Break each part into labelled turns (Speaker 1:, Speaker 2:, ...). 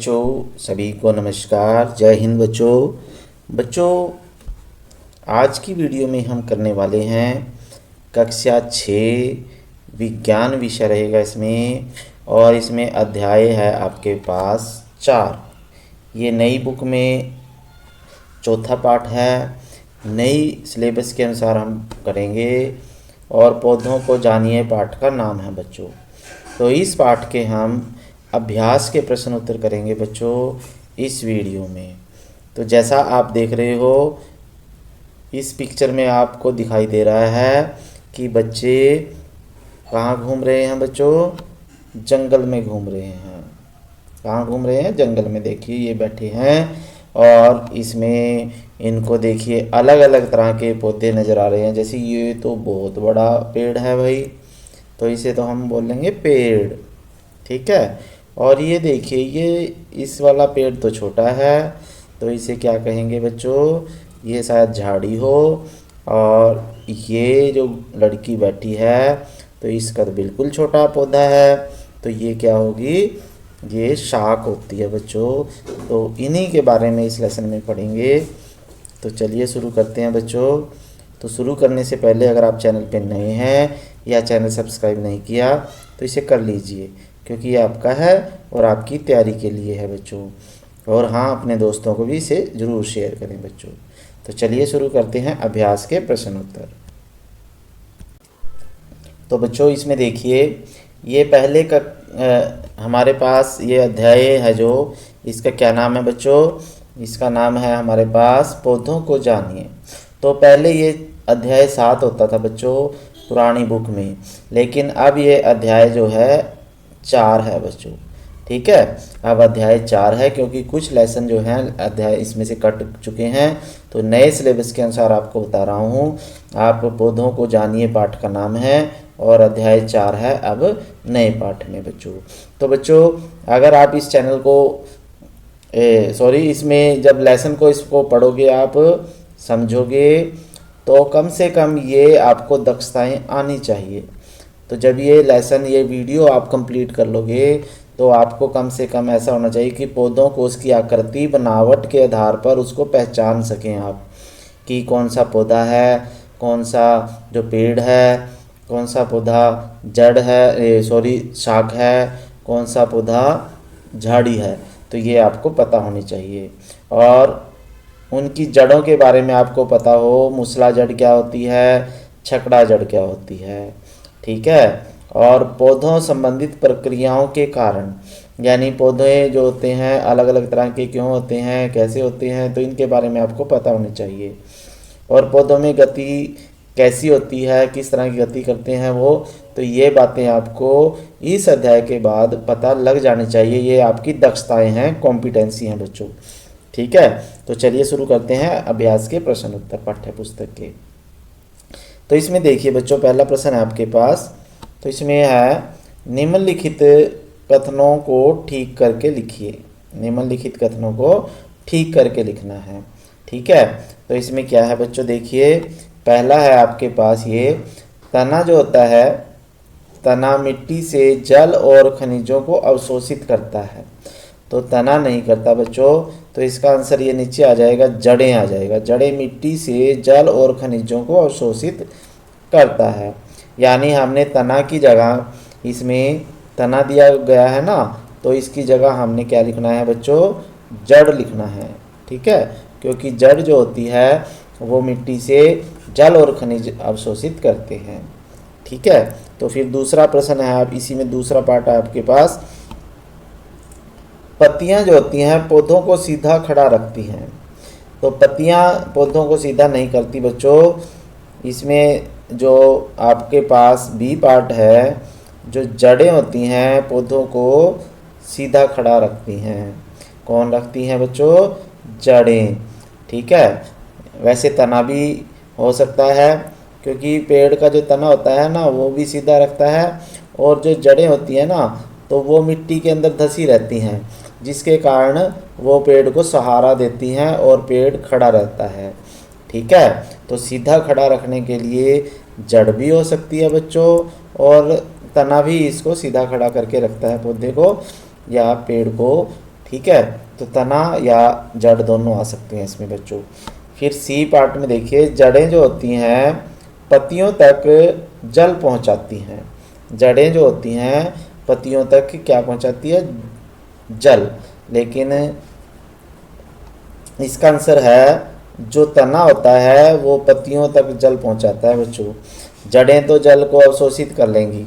Speaker 1: बच्चों, सभी को नमस्कार। जय हिंद बच्चों। आज की वीडियो में हम करने वाले हैं कक्षा 6 विज्ञान विषय रहेगा इसमें, और इसमें अध्याय है आपके पास 4। ये नई बुक में चौथा पाठ है। नई सिलेबस के अनुसार हम करेंगे, और पौधों को जानिए पाठ का नाम है बच्चों। तो इस पाठ के हम अभ्यास के प्रश्न उत्तर करेंगे बच्चों इस वीडियो में। तो जैसा आप देख रहे हो, इस पिक्चर में आपको दिखाई दे रहा है कि बच्चे कहाँ घूम रहे हैं बच्चों? जंगल में घूम रहे हैं। कहाँ घूम रहे हैं? जंगल में। देखिए ये बैठे हैं, और इसमें इनको देखिए अलग अलग तरह के पौधे नज़र आ रहे हैं। जैसे ये तो बहुत बड़ा पेड़ है भाई, तो इसे तो हम बोलेंगे पेड़, ठीक है। और ये देखिए ये इस वाला पेड़ तो छोटा है, तो इसे क्या कहेंगे बच्चों? ये शायद झाड़ी हो। और ये जो लड़की बैठी है, तो इसका तो बिल्कुल छोटा पौधा है, तो ये क्या होगी? ये शाख होती है बच्चों। तो इन्हीं के बारे में इस लेसन में पढ़ेंगे। तो चलिए शुरू करते हैं बच्चों। तो शुरू करने से पहले अगर आप चैनल पे नए हैं या चैनल सब्सक्राइब नहीं किया तो इसे कर लीजिए, क्योंकि ये आपका है और आपकी तैयारी के लिए है बच्चों। और हाँ, अपने दोस्तों को भी इसे ज़रूर शेयर करें बच्चों। तो चलिए शुरू करते हैं अभ्यास के प्रश्न उत्तर। तो बच्चों इसमें देखिए, ये पहले का हमारे पास ये अध्याय है जो, इसका क्या नाम है बच्चों? इसका नाम है हमारे पास पौधों को जानिए। तो पहले ये अध्याय 7 होता था बच्चों पुरानी बुक में, लेकिन अब ये अध्याय जो है 4 है बच्चों, ठीक है। अब अध्याय 4 है, क्योंकि कुछ लेसन जो हैं अध्याय इसमें से कट चुके हैं। तो नए सिलेबस के अनुसार आपको बता रहा हूँ। आप पौधों को जानिए पाठ का नाम है, और अध्याय 4 है अब नए पाठ में बच्चों। तो बच्चों अगर आप इस चैनल को इसमें जब लेसन को इसको पढ़ोगे, आप समझोगे, तो कम से कम ये आपको दक्षताएं आनी चाहिए। तो जब ये लेसन, ये वीडियो आप कंप्लीट कर लोगे, तो आपको कम से कम ऐसा होना चाहिए कि पौधों को उसकी आकृति बनावट के आधार पर उसको पहचान सकें आप, कि कौन सा पौधा है, कौन सा जो पेड़ है, कौन सा पौधा जड़ है, शाख है, कौन सा पौधा झाड़ी है। तो ये आपको पता होनी चाहिए। और उनकी जड़ों के बारे में आपको पता हो, मूसला जड़ क्या होती है, छकड़ा जड़ क्या होती है, ठीक है। और पौधों संबंधित प्रक्रियाओं के कारण, यानी पौधे जो होते हैं अलग अलग तरह के क्यों होते हैं, कैसे होते हैं, तो इनके बारे में आपको पता होनी चाहिए। और पौधों में गति कैसी होती है, किस तरह की गति करते हैं वो, तो ये बातें आपको इस अध्याय के बाद पता लग जानी चाहिए। ये आपकी दक्षताएं हैं, कॉम्पिटेंसी हैं बच्चों, ठीक है। तो चलिए शुरू करते हैं अभ्यास के प्रश्न उत्तर पाठ्य पुस्तक के। तो इसमें देखिए बच्चों, पहला प्रश्न है आपके पास। तो इसमें है, निम्नलिखित कथनों को ठीक करके लिखिए। निम्नलिखित कथनों को ठीक करके लिखना है, ठीक है। तो इसमें क्या है बच्चों? देखिए पहला है आपके पास ये, तना जो होता है, तना मिट्टी से जल और खनिजों को अवशोषित करता है। तो तना नहीं करता बच्चों, तो इसका आंसर ये नीचे आ जाएगा, जड़ें आ जाएगा। जड़ें मिट्टी से जल और खनिजों को अवशोषित करता है। यानी हमने तना की जगह, इसमें तना दिया गया है ना, तो इसकी जगह हमने क्या लिखना है बच्चों? जड़ लिखना है, ठीक है। क्योंकि जड़ जो होती है वो मिट्टी से जल और खनिज अवशोषित करते हैं, ठीक है। तो फिर दूसरा प्रश्न है, आप इसी में दूसरा पार्ट है आपके पास। पत्तियां जो होती हैं पौधों को सीधा खड़ा रखती हैं। तो पत्तियां पौधों को सीधा नहीं करती बच्चों। इसमें जो आपके पास बी पार्ट है, जो जड़ें होती हैं पौधों को सीधा खड़ा रखती हैं। कौन रखती हैं बच्चों? जड़ें, ठीक है। वैसे तना भी हो सकता है, क्योंकि पेड़ का जो तना होता है ना वो भी सीधा रखता है, और जो जड़ें होती हैं ना तो वो मिट्टी के अंदर धसी रहती हैं, जिसके कारण वो पेड़ को सहारा देती हैं और पेड़ खड़ा रहता है, ठीक है। तो सीधा खड़ा रखने के लिए जड़ भी हो सकती है बच्चों, और तना भी इसको सीधा खड़ा करके रखता है पौधे को या पेड़ को, ठीक है, तो तना या जड़ दोनों आ सकते हैं इसमें बच्चों। फिर सी पार्ट में देखिए, जड़ें जो होती हैं पत्तियों तक जल पहुंचाती हैं। जड़ें जो होती हैं पत्तियों तक क्या पहुंचाती है? जल। लेकिन इसका आंसर है जो तना होता है वो पत्तियों तक जल पहुंचाता है बच्चों। जड़ें तो जल को अवशोषित कर लेंगी,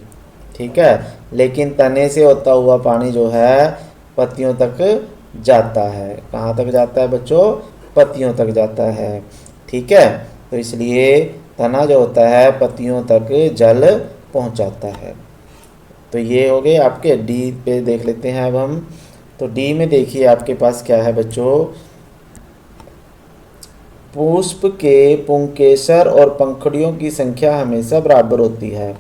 Speaker 1: ठीक है, लेकिन तने से होता हुआ पानी जो है पत्तियों तक जाता है। कहाँ तक जाता है बच्चों? पत्तियों तक जाता है, ठीक है। तो इसलिए तना जो होता है पत्तियों तक जल पहुंचाता है। तो ये हो गए आपके। डी पे देख लेते हैं अब हम। तो डी में देखिए आपके पास क्या है बच्चों, पुष्प के पुंकेसर और पंखुड़ियों की संख्या हमेशा बराबर होती है।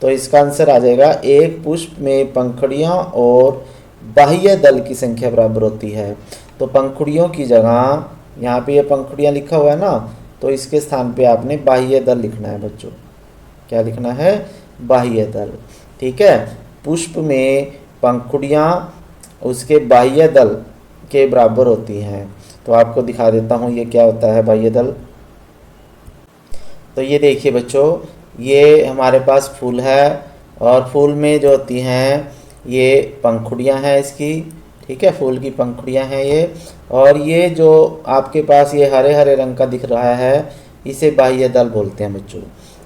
Speaker 1: तो इसका आंसर आ जाएगा, एक पुष्प में पंखुड़ियाँ और बाह्य दल की संख्या बराबर होती है। तो पंखुड़ियों की जगह यहाँ पे ये पंखुड़ियाँ लिखा हुआ है ना, तो इसके स्थान पे आपने बाह्य दल लिखना है बच्चों। क्या लिखना है? बाह्य दल, ठीक है। पुष्प में पंखुड़ियाँ उसके बाह्य दल के बराबर होती हैं। तो आपको दिखा देता हूँ ये क्या होता है बाह्य दल। तो ये देखिए बच्चों, ये हमारे पास फूल है और फूल में जो होती हैं ये पंखुड़ियाँ हैं इसकी, ठीक है, फूल की पंखुड़ियाँ हैं ये। और ये जो आपके पास ये हरे हरे रंग का दिख रहा है इसे बाह्य दल बोलते हैं बच्चों,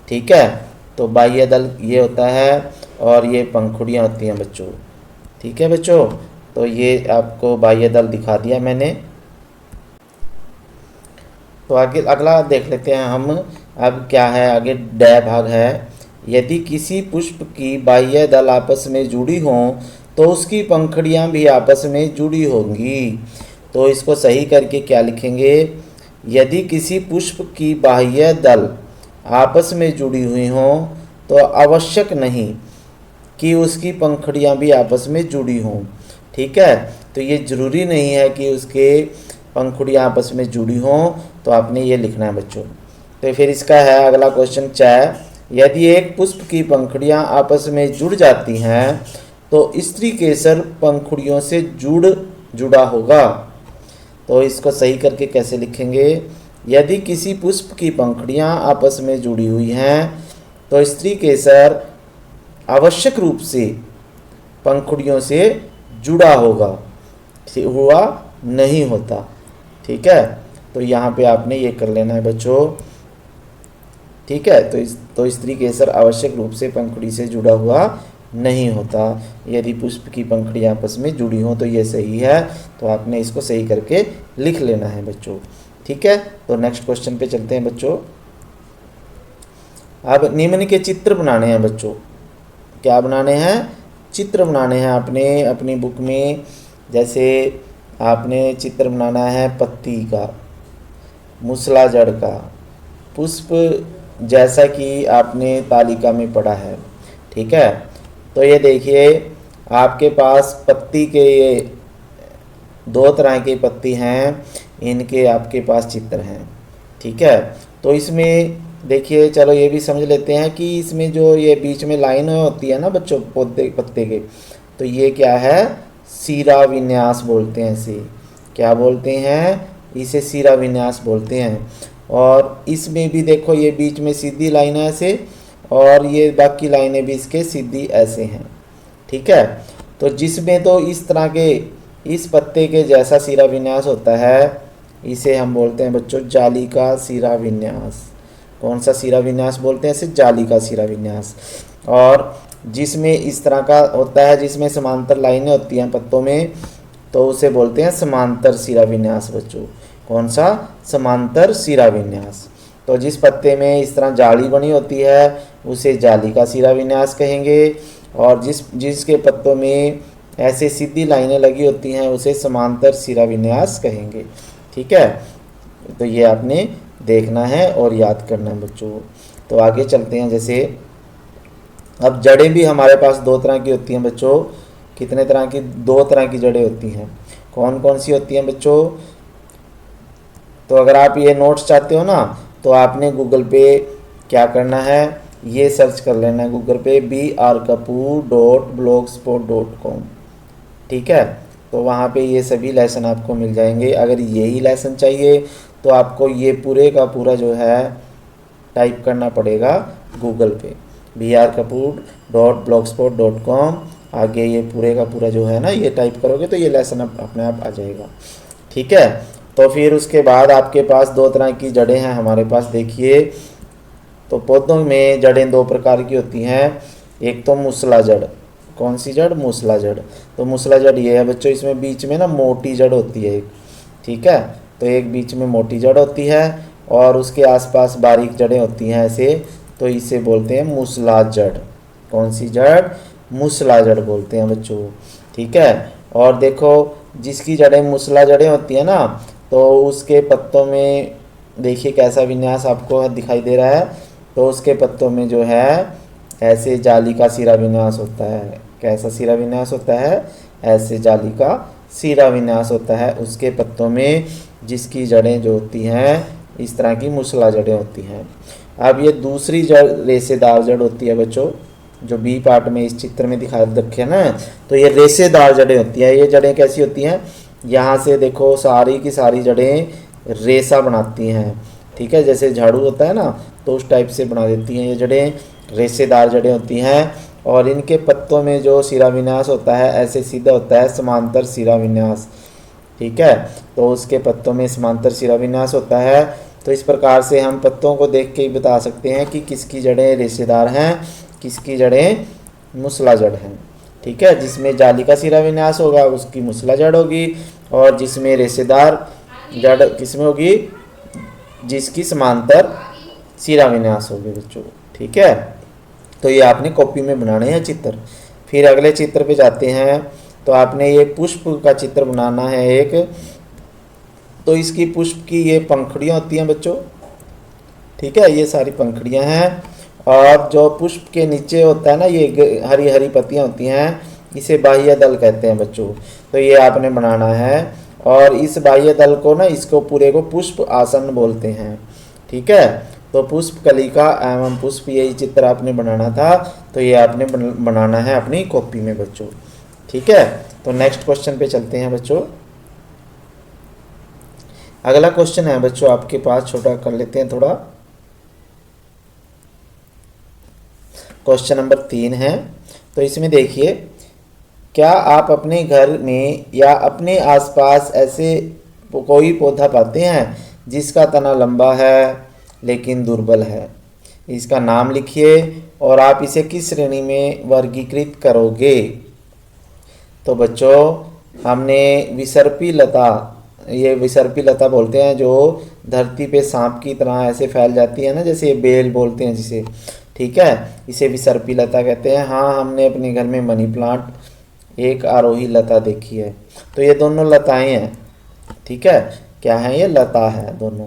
Speaker 1: ठीक है। तो बाह्य दल ये होता है और ये पंखुड़ियाँ होती हैं बच्चों, ठीक है बच्चों। तो ये आपको बाह्य दल दिखा दिया मैंने। तो आगे अगला देख लेते हैं हम। अब क्या है आगे? ड भाग है। यदि किसी पुष्प की बाह्य दल आपस में जुड़ी हों तो उसकी पंखुड़ियाँ भी आपस में जुड़ी होंगी। तो इसको सही करके क्या लिखेंगे? यदि किसी पुष्प की बाह्य दल आपस में जुड़ी हुई हों तो आवश्यक नहीं कि उसकी पंखुड़ियाँ भी आपस में जुड़ी हों, ठीक है। तो ये ज़रूरी नहीं है कि उसके पंखुड़ियाँ आपस में जुड़ी हों, तो आपने ये लिखना है बच्चों। तो फिर इसका है अगला क्वेश्चन 4, यदि एक पुष्प की पंखुड़ियाँ आपस में जुड़ जाती हैं तो स्त्री केसर पंखुड़ियों से जुड़ा होगा। तो इसको सही करके कैसे लिखेंगे? यदि किसी पुष्प की पंखुड़ियाँ आपस में जुड़ी हुई हैं तो स्त्री केसर आवश्यक रूप से पंखुड़ियों से जुड़ा होगा, हुआ नहीं होता, ठीक है। तो यहाँ पे आपने ये कर लेना है बच्चों, ठीक है। तो स्त्री केसर आवश्यक रूप से पंखुड़ी से जुड़ा हुआ नहीं होता। यदि पुष्प की पंखुड़ियाँ आपस में जुड़ी हों तो ये सही है। तो आपने इसको सही करके लिख लेना है बच्चों, ठीक है। तो नेक्स्ट क्वेश्चन पे चलते हैं बच्चों। अब निम्न के चित्र बनाने हैं बच्चों। क्या बनाने हैं? चित्र बनाने हैं आपने अपनी बुक में। जैसे आपने चित्र बनाना है पत्ती का, मूसला जड़ का, पुष्प, जैसा कि आपने तालिका में पढ़ा है, ठीक है। तो ये देखिए आपके पास पत्ती के ये 2 तरह के पत्ती हैं, इनके आपके पास चित्र हैं, ठीक है। तो इसमें देखिए, चलो ये भी समझ लेते हैं कि इसमें जो ये बीच में लाइन होती है ना बच्चों पौधे पत्ते के, तो ये क्या है? सीरा विन्यास बोलते हैं इसे। क्या बोलते हैं? इसे सीरा विन्यास बोलते हैं। और इसमें भी देखो ये बीच में सीधी लाइन है ऐसे, और ये बाकी लाइनें भी इसके सीधी ऐसे हैं, ठीक है। तो जिसमें तो इस तरह के इस पत्ते के जैसा सीरा विन्यास होता है इसे हम बोलते हैं बच्चों जाली का सीरा विन्यास। कौन सा सीरा विन्यास बोलते हैं? इसे जाली का सीरा विन्यास। और जिसमें इस तरह का होता है जिसमें समांतर लाइनें होती हैं पत्तों में, तो उसे बोलते हैं समांतर सीरा विन्यास बच्चों। कौन सा? समांतर सीरा विन्यास। तो जिस पत्ते में इस तरह जाली बनी होती है उसे जाली का सीरा विन्यास कहेंगे, और जिसके पत्तों में ऐसे सीधी लाइनें लगी होती हैं उसे समांतर सीरा विन्यास कहेंगे, ठीक है। तो ये आपने देखना है और याद करना है बच्चों। तो आगे चलते हैं। जैसे अब जड़ें भी हमारे पास 2 तरह की होती हैं बच्चों। कितने तरह की? 2 तरह की जड़ें होती हैं। कौन कौन सी होती हैं बच्चों? तो अगर आप ये नोट्स चाहते हो ना तो आपने गूगल पे क्या करना है, ये सर्च कर लेना है गूगल पे brkapoor.blogspot.com, ठीक है। तो वहाँ पे ये सभी लेसन आपको मिल जाएंगे। अगर यही लेसन चाहिए तो आपको ये पूरे का पूरा जो है टाइप करना पड़ेगा गूगल पे brkapoor.blogspot.com। आगे ये पूरे का पूरा जो है ना ये टाइप करोगे तो ये लेसन अपने आप आ जाएगा। ठीक है, तो फिर उसके बाद आपके पास दो तरह की जड़ें हैं हमारे पास। देखिए, तो पौधों में जड़ें दो प्रकार की होती हैं। एक तो मूसला जड़। कौन सी जड़? मूसला जड़। तो मूसला जड़ ये है बच्चों, इसमें बीच में ना मोटी जड़ होती है एक। ठीक है, तो एक बीच में मोटी जड़ होती है और उसके आसपास बारीक जड़ें होती हैं ऐसे, तो इसे बोलते हैं मूसला जड़। कौन सी जड़? मूसला जड़ बोलते हैं बच्चों। ठीक है, और देखो जिसकी जड़ें मूसला जड़ें होती हैं ना, तो उसके पत्तों में देखिए कैसा विन्यास आपको दिखाई दे रहा है। तो उसके पत्तों में जो है ऐसे जाली का सिरा विन्यास होता है। कैसा सिरा विन्यास होता है? ऐसे जाली का सिरा विन्यास होता है उसके पत्तों में, जिसकी जड़ें जो होती हैं इस तरह की मूसला जड़ें होती हैं। अब ये दूसरी जड़ रेशेदार जड़ होती है बच्चों, जो बी पार्ट में इस चित्र में दिखा रखे हैं ना, तो ये रेशेदार जड़ें होती हैं। ये जड़ें कैसी होती हैं? यहाँ से देखो सारी की सारी जड़ें रेशा बनाती हैं। ठीक है, जैसे झाड़ू होता है ना, तो उस टाइप से बना देती हैं ये जड़ें। रेशेदार जड़ें होती हैं और इनके पत्तों में जो सिरा विन्यास होता है ऐसे सीधा होता है समांतर सिरा विन्यास। ठीक है, तो उसके पत्तों में समांतर सिरा विन्यास होता है। तो इस प्रकार से हम पत्तों को देख के ही बता सकते हैं कि किसकी जड़ें रेशेदार हैं, किसकी जड़ें मूसला जड़ हैं। ठीक है, जिसमें जाली का सिरा विन्यास होगा उसकी मूसला जड़ होगी, और जिसमें रेशेदार जड़ किसमें होगी? जिसकी समांतर सिरा विन्यास होगी बच्चों। ठीक है, तो ये आपने कॉपी में बनाने हैं चित्र। फिर अगले चित्र पे जाते हैं। तो आपने ये पुष्प का चित्र बनाना है एक। तो इसकी पुष्प की ये पंखुड़ियाँ होती हैं बच्चों। ठीक है, ये सारी पंखुड़ियाँ हैं, और जो पुष्प के नीचे होता है ना ये हरी हरी पत्तियाँ होती हैं, इसे बाह्य दल कहते हैं बच्चों। तो ये आपने बनाना है, और इस बाह्य दल को ना इसको पूरे को पुष्प आसन बोलते हैं। ठीक है, तो पुष्प कलिका एवं पुष्प यही चित्र आपने बनाना था। तो ये आपने बनाना है अपनी कॉपी में बच्चों। ठीक है, तो नेक्स्ट क्वेश्चन पे चलते हैं बच्चों। अगला क्वेश्चन है बच्चों आपके पास, छोटा कर लेते हैं थोड़ा। क्वेश्चन नंबर 3 है। तो इसमें देखिए, क्या आप अपने घर में या अपने आसपास ऐसे कोई पौधा पाते हैं जिसका तना लंबा है लेकिन दुर्बल है? इसका नाम लिखिए और आप इसे किस श्रेणी में वर्गीकृत करोगे? तो बच्चों हमने विसर्पी लता, ये विसर्पी लता बोलते हैं जो धरती पे सांप की तरह ऐसे फैल जाती है ना, जैसे बेल बोलते हैं जिसे। ठीक है, इसे विसर्पी लता कहते हैं। हाँ, हमने अपने घर में मनी प्लांट, एक आरोही लता देखी है। तो ये दोनों लताएं हैं। ठीक है, क्या है? ये लता है दोनों।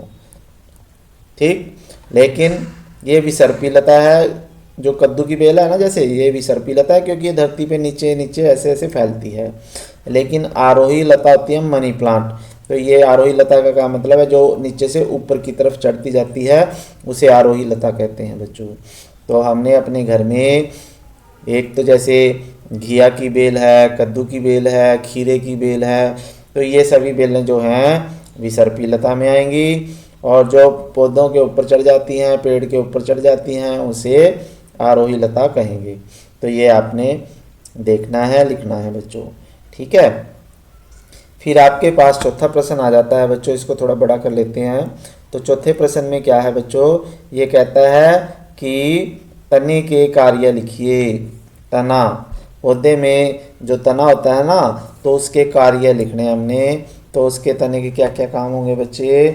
Speaker 1: ठीक, लेकिन ये विसर्पी लता है, जो कद्दू की बेल है ना जैसे, ये विसर्पी लता है क्योंकि ये धरती पे नीचे नीचे ऐसे ऐसे फैलती है। लेकिन आरोही लता होती है मनी प्लांट। तो ये आरोही लता का क्या मतलब है? जो नीचे से ऊपर की तरफ चढ़ती जाती है उसे आरोही लता कहते हैं बच्चों। तो हमने अपने घर में एक तो जैसे घिया की बेल है, कद्दू की बेल है, खीरे की बेल है, तो ये सभी बेलें जो हैं विसर्पी लता में आएंगी। और जो पौधों के ऊपर चढ़ जाती हैं, पेड़ के ऊपर चढ़ जाती हैं, उसे आरोही लता कहेंगे। तो ये आपने देखना है, लिखना है बच्चों। ठीक है, फिर आपके पास चौथा प्रश्न आ जाता है बच्चों, इसको थोड़ा बड़ा कर लेते हैं। तो चौथे प्रश्न में क्या है बच्चों? ये कहता है कि तने के कार्य लिखिए। तना, पौधे में जो तना होता है ना, तो उसके कार्य लिखने हमने। तो उसके तने के क्या क्या काम होंगे बच्चे?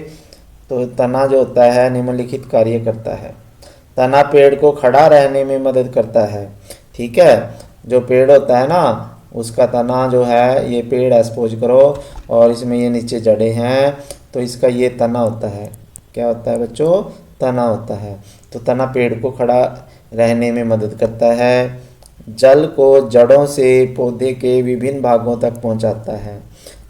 Speaker 1: तो तना जो होता है निम्नलिखित कार्य करता है। तना पेड़ को खड़ा रहने में मदद करता है। ठीक है, जो पेड़ होता है ना उसका तना जो है, ये पेड़ एक्सपोज करो और इसमें ये नीचे जड़ें हैं, तो इसका ये तना होता है। क्या होता है बच्चों? तना होता है। तो तना पेड़ को खड़ा रहने में मदद करता है। जल को जड़ों से पौधे के विभिन्न भागों तक पहुंचाता है।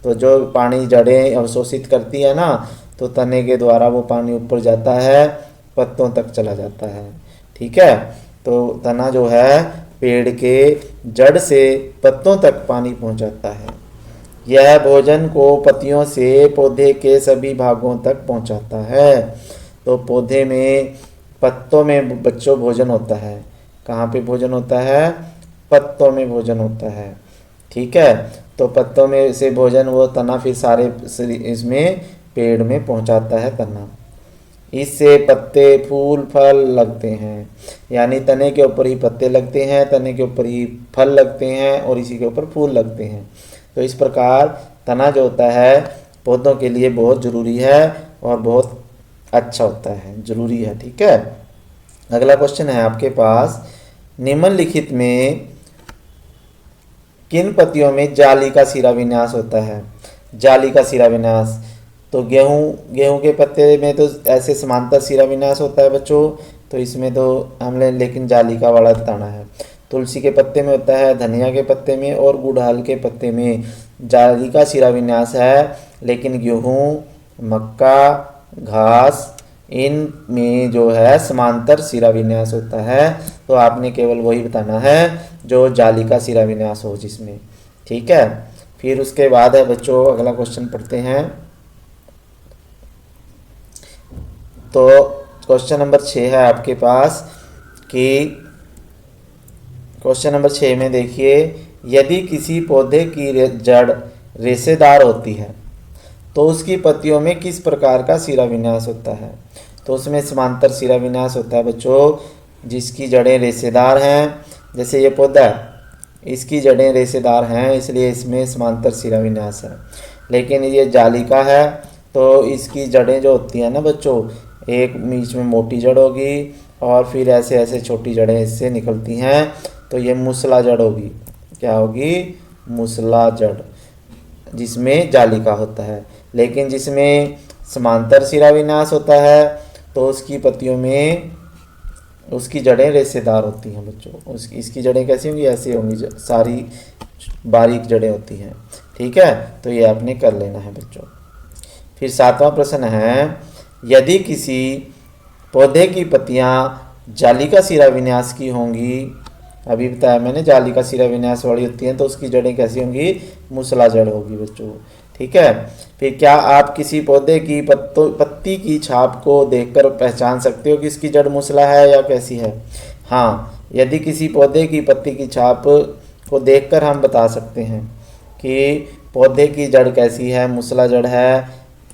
Speaker 1: तो जो पानी जड़ें अवशोषित करती है ना, तो तने के द्वारा वो पानी ऊपर जाता है, पत्तों तक चला जाता है। ठीक है, तो तना जो है पेड़ के जड़ से पत्तों तक पानी पहुंचाता है। यह भोजन को पत्तियों से पौधे के सभी भागों तक पहुंचाता है। तो पौधे में पत्तों में बच्चों भोजन होता है। कहाँ पे भोजन होता है? पत्तों में भोजन होता है। ठीक है, तो पत्तों में से भोजन वो तना फिर सारे इसमें पेड़ में पहुंचाता है तना। इससे पत्ते फूल फल लगते हैं, यानी तने के ऊपर ही पत्ते लगते हैं, तने के ऊपर ही फल लगते हैं और इसी के ऊपर फूल लगते हैं। तो इस प्रकार तना जो होता है पौधों के लिए बहुत ज़रूरी है और बहुत अच्छा होता है, ज़रूरी है। ठीक है, अगला क्वेश्चन है आपके पास, निम्नलिखित में किन पत्तियों में जाली का सिरा विन्यास होता है? जाली का सिरा विन्यास, तो गेहूं के पत्ते में तो ऐसे समांतर सिरा विन्यास होता है बच्चों, तो इसमें तो हमने लेकिन जाली का वाला बताना है। तुलसी के पत्ते में होता है, धनिया के पत्ते में और गुड़हल के पत्ते में जाली का सिरा विन्यास है, लेकिन गेहूं, मक्का, घास इन में जो है समांतर सिरा विन्यास होता है। तो आपने केवल वही बताना है जो जाली का सिरा विन्यास हो जिसमें। ठीक है, फिर उसके बाद है बच्चों अगला क्वेश्चन पढ़ते हैं। तो क्वेश्चन नंबर 6 है आपके पास कि क्वेश्चन नंबर 6 में देखिए, यदि किसी पौधे की जड़ रेशेदार होती है तो उसकी पत्तियों में किस प्रकार का सिरा विन्यास होता है? तो उसमें समांतर सिरा विन्यास होता है बच्चों, जिसकी जड़ें रेशेदार हैं। जैसे ये पौधा है, इसकी जड़ें रेशेदार हैं इसलिए इसमें समांतर सिरा विन्यास है। लेकिन ये जाली का है तो इसकी जड़ें जो होती हैं ना बच्चों, एक बीच में मोटी जड़ होगी और फिर ऐसे ऐसे छोटी जड़ें इससे निकलती हैं, तो ये मूसला जड़ होगी। क्या होगी? मूसला जड़, जिसमें जाली का होता है। लेकिन जिसमें समांतर सिरा विन्यास होता है तो उसकी पत्तियों में उसकी जड़ें रेशेदार होती हैं बच्चों। इसकी जड़ें कैसी होंगी? ऐसी होंगी, सारी बारीक जड़ें होती हैं। ठीक है, तो ये आपने कर लेना है बच्चों। फिर 7वां प्रश्न है, यदि किसी पौधे की पत्तियां जाली का सिरा विन्यास की होंगी, अभी बताया मैंने जाली का सिरा विन्यास वाली होती हैं, तो उसकी जड़ें कैसी होंगी? मूसला जड़ होगी बच्चों। ठीक है, फिर क्या आप किसी पौधे की पत्ती की छाप को देखकर पहचान सकते हो कि इसकी जड़ मूसला है या कैसी है? हाँ, यदि किसी पौधे की पत्ती की छाप को देखकर हम बता सकते हैं कि पौधे की जड़ कैसी है, मूसला जड़ है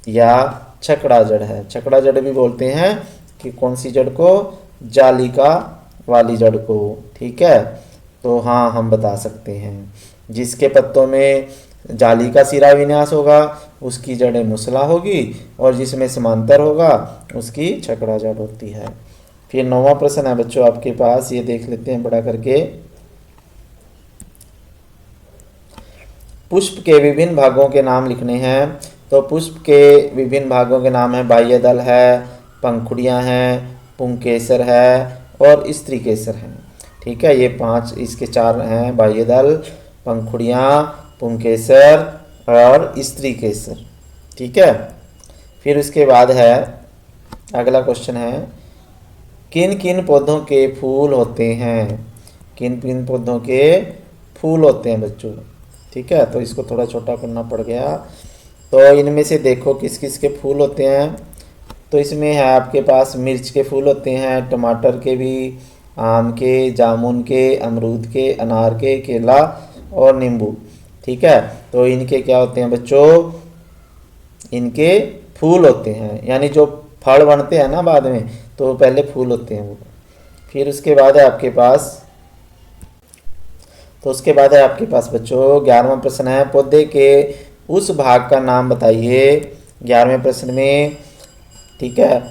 Speaker 1: या छकड़ा जड़ है। छकड़ा जड़ भी बोलते हैं कि कौन सी जड़ को? जाली का वाली जड़ को। ठीक है, तो हाँ हम बता सकते हैं, जिसके पत्तों में जाली का सिरा विन्यास होगा उसकी जड़ें मूसला होगी और जिसमें समांतर होगा उसकी छकड़ा जड़ होती है। फिर 9वां प्रश्न है बच्चों आपके पास, ये देख लेते हैं बड़ा करके। पुष्प के विभिन्न भागों के नाम लिखने हैं। तो पुष्प के विभिन्न भागों के नाम है, बाह्य दल है, पंखुड़ियाँ हैं, पुंकेसर है और स्त्री केसर हैं। ठीक है, ये 5 इसके 4 हैं, बाह्य दल, पंखुड़ियाँ, पुंकेसर और स्त्री केसर। ठीक है, फिर उसके बाद है अगला क्वेश्चन है, किन किन पौधों के फूल होते हैं? किन किन पौधों के फूल होते हैं बच्चों? ठीक है, तो इसको थोड़ा छोटा करना पड़ गया। तो इनमें से देखो किस किस के फूल होते हैं। तो इसमें है आपके पास मिर्च के फूल होते हैं, टमाटर के भी, आम के, जामुन के, अमरूद के, अनार के, केला और नींबू। ठीक है, तो इनके क्या होते हैं बच्चों? इनके फूल होते हैं, यानी जो फल बनते हैं ना बाद में, तो पहले फूल होते हैं वो। फिर उसके बाद है आपके पास, तो उसके बाद है आपके पास बच्चों 11वां प्रश्न है, पौधे के उस भाग का नाम बताइए 11वें प्रश्न में। ठीक है,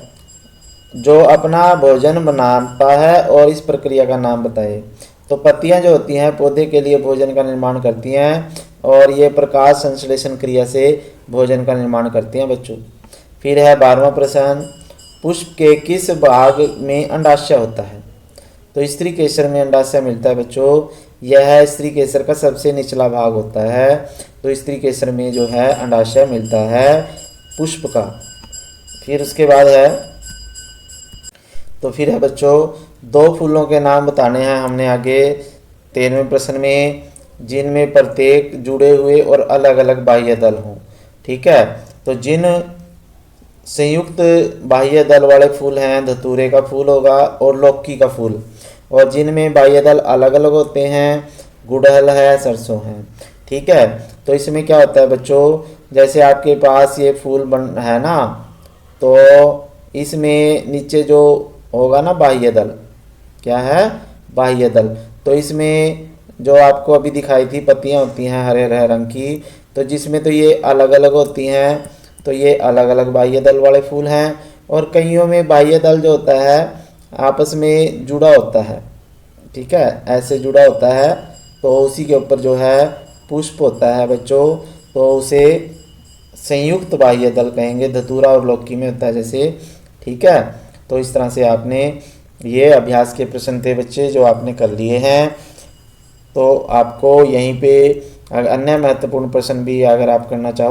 Speaker 1: जो अपना भोजन बनाता है और इस प्रक्रिया का नाम बताए। तो पत्तियां जो होती हैं पौधे के लिए भोजन का निर्माण करती हैं और ये प्रकाश संश्लेषण क्रिया से भोजन का निर्माण करती हैं बच्चों। फिर है 12वां प्रश्न, पुष्प के किस भाग में अंडाशय होता है? तो स्त्री केसर में अंडाशय मिलता है बच्चों। यह स्त्री केसर का सबसे निचला भाग होता है। तो स्त्री केसर में जो है अंडाशय मिलता है पुष्प का। फिर उसके बाद है, तो फिर है बच्चों 2 फूलों के नाम बताने हैं हमने आगे 13वें प्रश्न में। जिनमें प्रत्येक जुड़े हुए और अलग अलग बाह्य दल हों। ठीक है, तो जिन संयुक्त बाह्य दल वाले फूल हैं, धतूरे का फूल होगा और लौकी का फूल, और जिनमें बाह्य दल अलग अलग होते हैं, गुड़हल है, सरसों है। ठीक है, तो इसमें क्या होता है बच्चों, जैसे आपके पास ये फूल बन है ना, तो इसमें नीचे जो होगा ना बाह्य दल, क्या है, बाह्य दल, तो इसमें जो आपको अभी दिखाई थी पत्तियां होती हैं हरे हरे रंग की, तो जिसमें तो ये अलग अलग होती हैं, तो ये अलग अलग बाह्य दल वाले फूल हैं। और कईयों में बाह्य दल जो होता है आपस में जुड़ा होता है। ठीक है, ऐसे जुड़ा होता है, तो उसी के ऊपर जो है पुष्प होता है बच्चों, तो उसे संयुक्त बाह्य दल कहेंगे। धतूरा और लौकी में होता है जैसे। ठीक है, तो इस तरह से आपने ये अभ्यास के प्रश्न थे बच्चे जो आपने कर लिए हैं। तो आपको यहीं पे अन्य महत्वपूर्ण प्रश्न भी अगर आप करना चाहो